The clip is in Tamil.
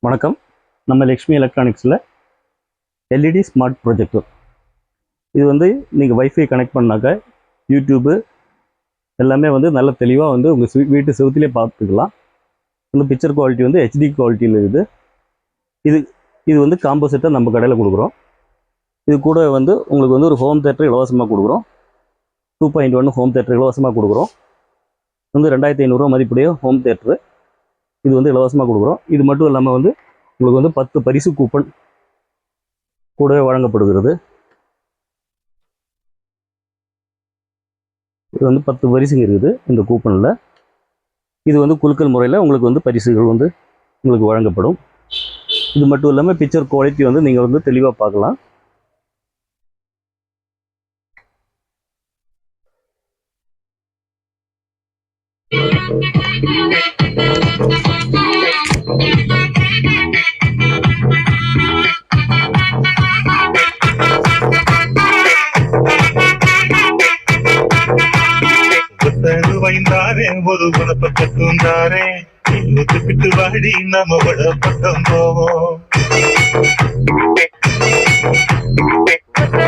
வணக்கம். நம்ம லக்ஷ்மி எலக்ட்ரானிக்ஸில் எல்இடி ஸ்மார்ட் ப்ரொஜெக்டர். இது வந்து நீங்கள் வைஃபை கனெக்ட் பண்ணாக்க யூடியூப்பு எல்லாமே வந்து நல்ல தெளிவாக வந்து உங்கள் வீட்டு செவுத்திலே பார்த்துக்கலாம். வந்து பிக்சர் குவாலிட்டி வந்து ஹெச்டி குவாலிட்டியில் இருக்குது. இது இது வந்து காம்போ செட்டாக நம்ம கடையில் கொடுக்குறோம். இது கூட வந்து உங்களுக்கு வந்து ஒரு ஹோம் தேட்டர் இலவசமாக கொடுக்குறோம். 2.1 ஹோம் தேட்டர் இலவசமாக கொடுக்குறோம். வந்து 2500 மதிப்புடைய ஹோம் தேட்டரு இது வந்து இலவசமாக கொடுக்குறோம். இது மட்டும் இல்லாமல் வந்து உங்களுக்கு வந்து 10 பரிசு கூப்பன் கூடவே வழங்கப்படுகிறது. இது வந்து 10 பரிசுங்க இருக்குது இந்த கூப்பனில். இது வந்து குலுக்கல் முறையில் உங்களுக்கு வந்து பரிசுகள் வந்து உங்களுக்கு வழங்கப்படும். இது மட்டும் இல்லாமல் பிக்சர் குவாலிட்டி வந்து நீங்கள் வந்து தெளிவாக பார்க்கலாம். வைந்தாரே ஒரு குணப்பட்ட தூந்தாரே பிட்டு வாடி நம்ம படம் போவோம்.